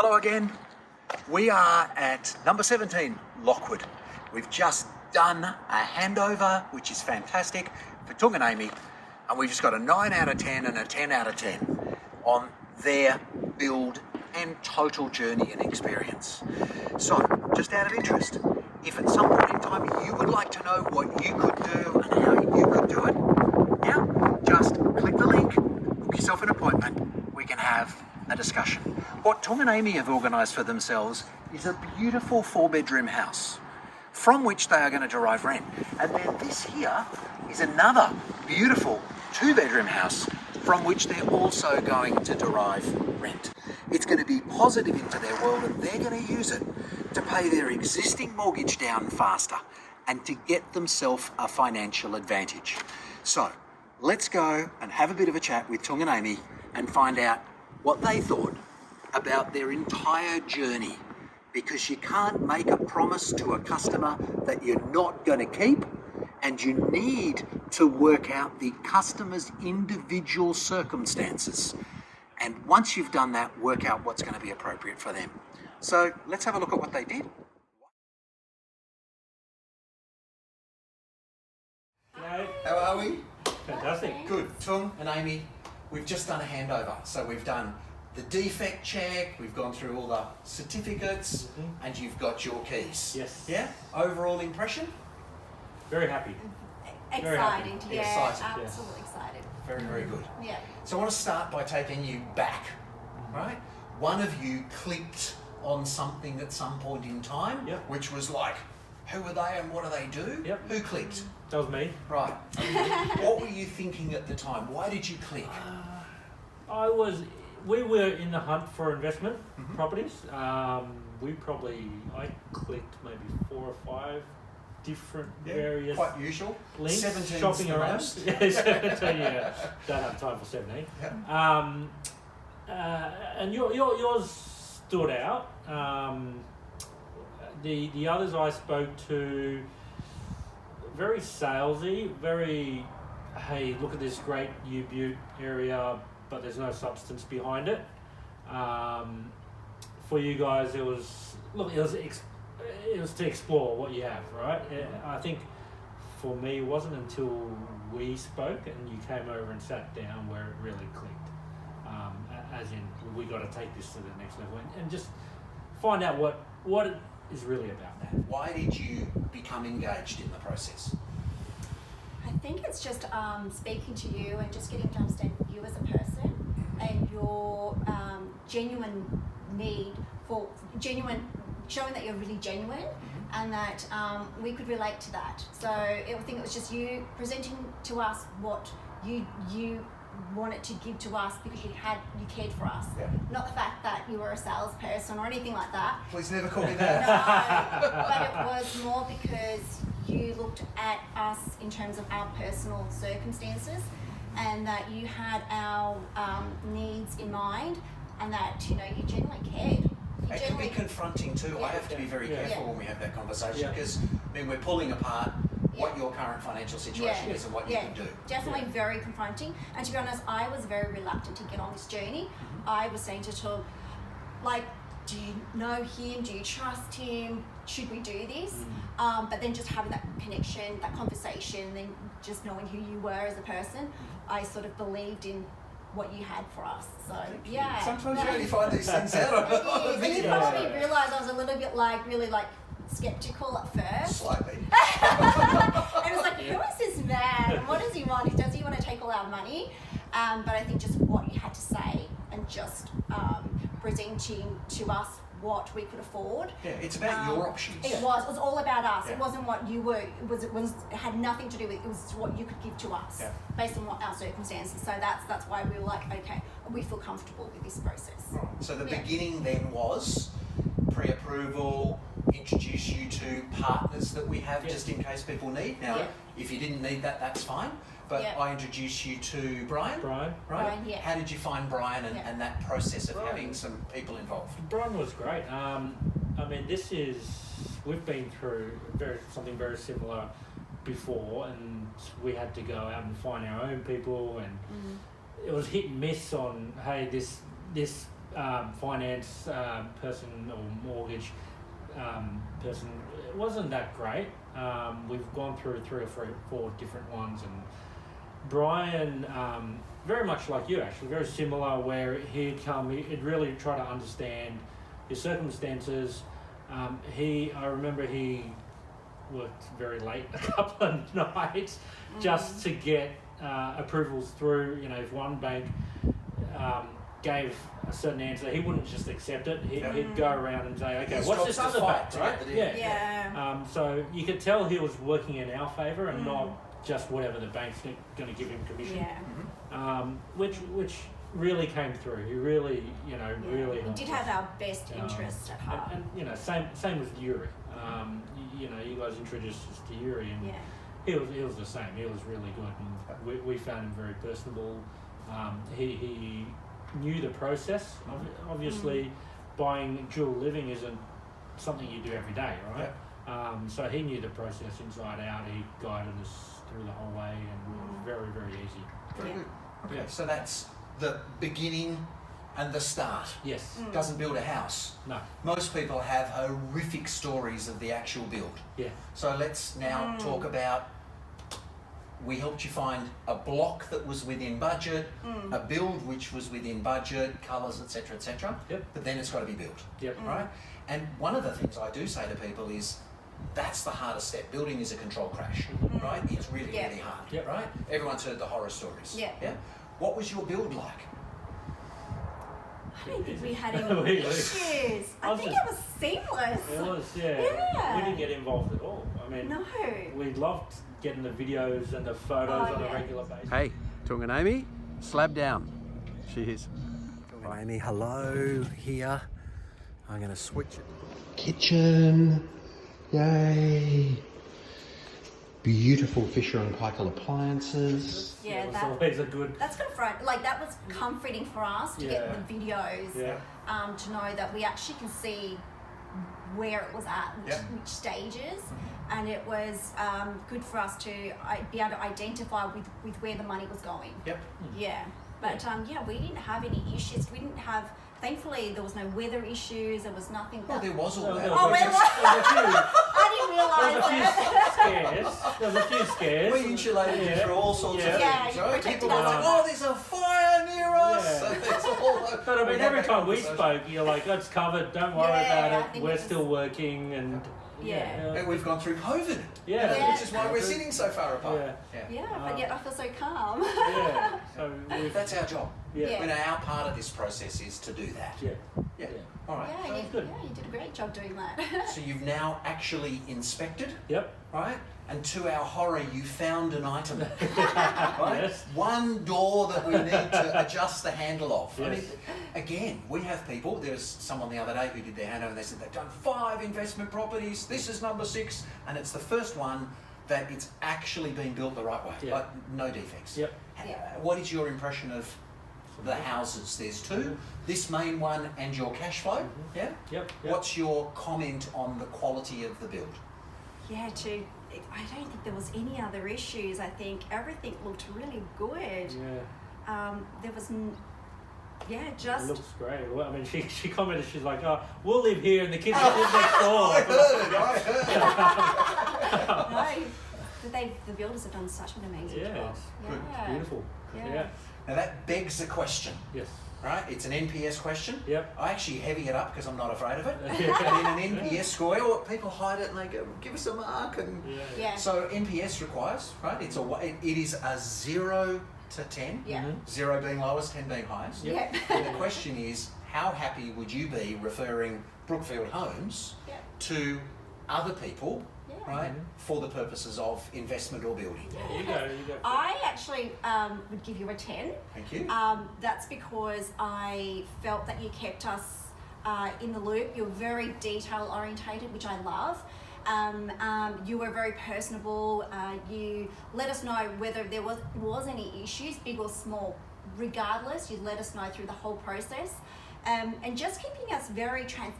Hello again. We are at number 17, Lockwood. We've just done a handover, which is fantastic, for Tung and Amie, and we've just got a 9 out of 10 and a 10 out of 10 on their build and total journey and experience. So, just out of interest, if at some point in time you would like to know what you could do and how you could do it, yeah, just click the link, book yourself an appointment, we can have a discussion. What Tung and Amie have organised for themselves is a beautiful 4-bedroom house from which they are going to derive rent. And then this here is another beautiful 2-bedroom house from which they're also going to derive rent. It's going to be positive into their world, and they're going to use it to pay their existing mortgage down faster and to get themselves a financial advantage. So let's go and have a bit of a chat with Tung and Amie and find out what they thought about their entire journey, because you can't make a promise to a customer that you're not going to keep, and you need to work out the customer's individual circumstances. And once you've done that, work out what's going to be appropriate for them. So let's have a look at what they did. How are we? Fantastic. Good. Tung and Amie, we've just done a handover. So we've done the defect check, we've gone through all the certificates, and you've got your keys. Yes. Yeah? Overall impression? Very happy. Very happy. Excited, yeah, Excited. absolutely excited. Very, very good. Yeah. So I want to start by taking you back, right? One of you clicked on something at some point in time, Yep. which was like, who are they and what do they do? Yep. Who clicked? That was me. Right. What were you thinking at the time? Why did you click? We were in the hunt for investment properties. I clicked maybe 4 or 5 different various quite usual. links, 17's shopping the around. most. Yeah, 17, yeah. Don't have time for 17. Yeah. And yours stood out. The others I spoke to, very salesy, very, hey, look at this great U-Butte area, but there's no substance behind it. For you guys, it was to explore what you have, right? I think for me, it wasn't until we spoke and you came over and sat down where it really clicked. As in, we got to take this to the next level and just find out what it is really about. Why did you become engaged in the process? I think it's just speaking to you and just getting to understand you as a person and your genuine need for showing that you're really genuine and that we could relate to that. So I think it was just you presenting to us what you wanted to give to us because you cared for us. Yeah. Not the fact that you were a salesperson or anything like that. Please never call me that. No, but it was more because you looked at us in terms of our personal circumstances and that you had our needs in mind and that, you genuinely cared. It can be confronting too. Yeah. I have to be very careful when we have that conversation because we're pulling apart what your current financial situation is and what you can do. Definitely very confronting. And to be honest, I was very reluctant to get on this journey. I was saying to Tung, do you know him? Do you trust him? Should we do this? But then just having that connection, that conversation, then just knowing who you were as a person, I sort of believed in what you had for us. So yeah. Sometimes you only find these things out. And you probably realised I was a little bit really skeptical at first. Slightly. And it was like, who is this man? What does he want? Does he want to take all our money? But I think just what you had to say and just presenting to us what we could afford. Yeah, it's about your options. It was all about us. Yeah. It wasn't what you were. It had nothing to do with it. It was what you could give to us based on what our circumstances. So that's why we were like, okay, we feel comfortable with this process. Right. So the beginning then was pre-approval, introduce you to partners that we have just in case people need. Now, if you didn't need that, that's fine. But I introduced you to Brian. Brian, yeah. How did you find Brian and that process of having some people involved? Brian was great. We've been through something very similar before, and we had to go out and find our own people, and it was hit and miss on, hey, this finance person or mortgage person, it wasn't that great. We've gone through 3 or 4 different ones, and Brian, very much like you actually, very similar, where he'd really try to understand your circumstances. I remember he worked very late a couple of nights just to get approvals through. If one bank gave a certain answer, he wouldn't just accept it. He'd go around and say, okay, what's this other bank, right? Yeah. So you could tell he was working in our favour and not just whatever the bank's going to give him commission. Yeah. Which really came through. He really, really. We did have our best interests at heart. And same with Yuri. You guys introduced us to Yuri, and he was the same. He was really good, and we found him very personable. He knew the process. Obviously, buying dual living isn't something you do every day, right? So he knew the process inside out. He guided us through the whole way, and it was very, very easy. Very good. Okay, so that's the beginning and the start. Yes. Doesn't build a house. No. Most people have horrific stories of the actual build. Yeah. So let's now talk about, we helped you find a block that was within budget, a build which was within budget, colours, etc., etc. Yep. But then it's got to be built. Yep. Right? And one of the things I do say to people is, that's the hardest step. Building is a control crash, right? It's really, really hard, right? Everyone's heard the horror stories. Yeah. What was your build like? I don't think we had any issues. I think it was seamless. It was, yeah. We didn't get involved at all. I mean, No. we loved getting the videos and the photos on a regular basis. Hey, Tung and Amie, slab down. Cheers. Hi, Amie, hello, here. I'm going to switch it. Kitchen, yay. Beautiful Fisher & Paykel appliances. Yeah, It was always a good. that's good for that was comforting for us to get the videos, to know that we actually can see where it was at, which stages, and it was good for us to be able to identify with where the money was going. Yeah, but we didn't have any issues. We didn't have. Thankfully, there was no weather issues. There was nothing. Well, there was all that. I didn't realise that. There was a few scares. We insulated you through all sorts of things, right? protected People were us. like, oh, there's a fire near us. Yeah. So there's all But I mean, we every had that time we conversation. spoke, you're like, "It's covered. Don't worry I about it. think We're it was- still working." And And we've gone through COVID. Which is why we're sitting so far apart. But yet I feel so calm. So That's our job. Yeah. Our part of this process is to do that. All right. You did a great job doing that. So you've now actually inspected, Yep. right? And to our horror, you found an item, right? Yes. One door that we need to adjust the handle of. I mean, Yes. again, we have people. There was someone the other day who did their handover and they said they've done 5 investment properties. This is number 6, and it's the first one that it's actually been built the right way, like no defects. Yep. What is your impression of the houses? There's 2, this main one and your cash flow. Yep. What's your comment on the quality of the build? I don't think there was any other issues. I think everything looked really good. There was, just. It looks great. Well, I mean, she commented. She's like, "Oh, we'll live here, and the kids will live next door." I heard. No, the builders have done such an amazing job. It's beautiful. Yeah. Now that begs the question. Yes. Right? It's an NPS question. Yep. I actually heavy it up because I'm not afraid of it. And in an NPS score, people hide it and they go, give us a mark. And so NPS requires, right? It is a 0 to 10. 0 being lowest, 10 being highest. And the question is, how happy would you be referring Brookfield Homes to other people, right, for the purposes of investment or building? You go. I actually would give you a 10. Thank you. That's because I felt that you kept us in the loop. You're very detail orientated, which I love. You were very personable. You let us know whether there was any issues, big or small. Regardless, you let us know through the whole process. And just keeping us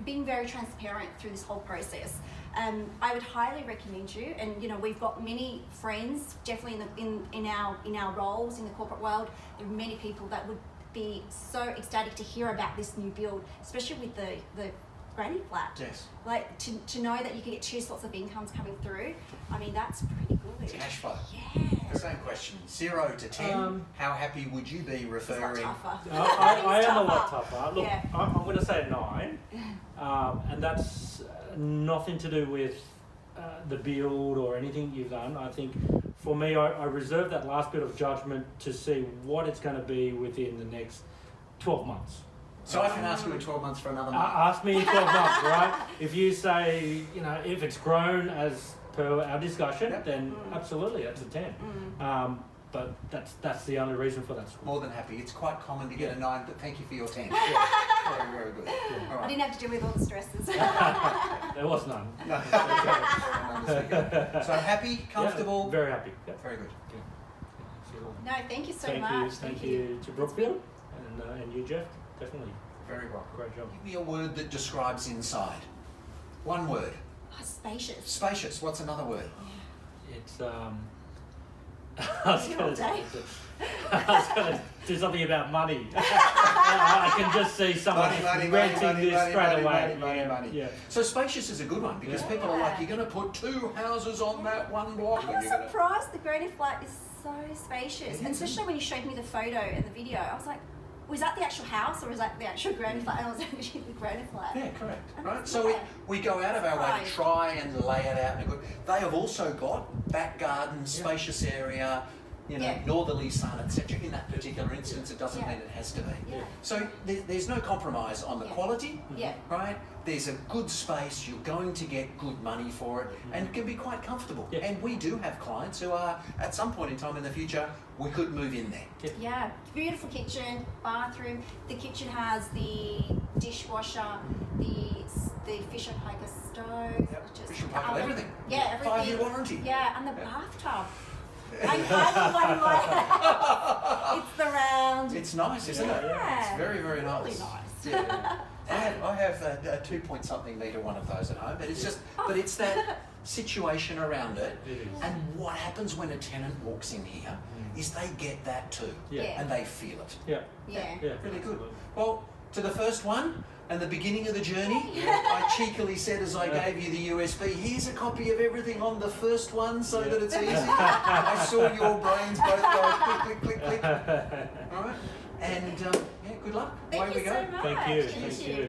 being very transparent through this whole process. I would highly recommend you, and we've got many friends, definitely in our roles in the corporate world. There are many people that would be so ecstatic to hear about this new build, especially with the granny flat. Yes. Like to know that you can get two sorts of incomes coming through. I mean, that's pretty good. It's cash flow. Yeah. Same question. 0 to 10. How happy would you be It's a lot referring? tougher. I It's am a lot tougher. tougher. Look, Yeah. I'm going to say 9, and that's nothing to do with the build or anything you've done. I think for me, I reserve that last bit of judgment to see what it's going to be within the next 12 months. So I can ask you in 12 months for another month. Ask me in 12 months, right? If you say, if it's grown as per our discussion, Yep. then absolutely, that's a 10. But that's the only reason for that score. More than happy. It's quite common to get a 9, but thank you for your 10. Very, very good. All I right. didn't have to deal with all the stresses. There was none. No. So happy, comfortable? Yeah, very happy. Yeah. Very good. Yeah. Absolutely. No, thank you so Thank much. you, thank you to Brookfield and you, Jeff. Definitely, Very well. great job. Give me a word that describes inside. One word. Oh, spacious. Spacious. What's another word? It's I was You gonna all day? do something about money. I can just see someone renting this straight away. money. Yeah. So spacious is a good one because people are like, you're going to put 2 houses on that one block. I was surprised the granny flat is so spacious, and especially when you showed me the photo and the video. I was like, was that the actual house or was that the actual granny flat? And it was actually the granny flat. Yeah, correct. And Right. it's So there. we go out of our way Right. to try and lay it out in a good. They have also got back garden, spacious area, Yeah. northerly sun, etc. In that particular instance, it doesn't Yeah. mean it has to be. Yeah. So there's no compromise on the Yeah. quality. Yeah. Right. There's a good space. You're going to get good money for it, and it can be quite comfortable. Yeah. And we do have clients who are at some point in time in the future we could move in there. Yeah, beautiful kitchen, bathroom. The kitchen has the dishwasher, the fish and poker stove. Yep. just Fish and the poker, oven. everything. Yeah, everything. 5-year warranty. Yeah, and the Yeah. bathtub. I love one in my house. It's the round. It's nice, isn't it? Yeah. It's very, very nice. Really nice. Yeah. I have a 2-point-something metre one of those at home, but it's just, but it's that situation around it. It is. And what happens when a tenant walks in here is they get that too, Yeah. and they feel it. Yeah. Yeah. Yeah. Really good. Absolutely. Well, to the first one and the beginning of the journey, I cheekily said as I gave you the USB, here's a copy of everything on the first one so that it's easy. I saw your brains both go click, click, click, click. All right. And yeah, good luck. Thank Away you we go. so much. Thank you. Thank you.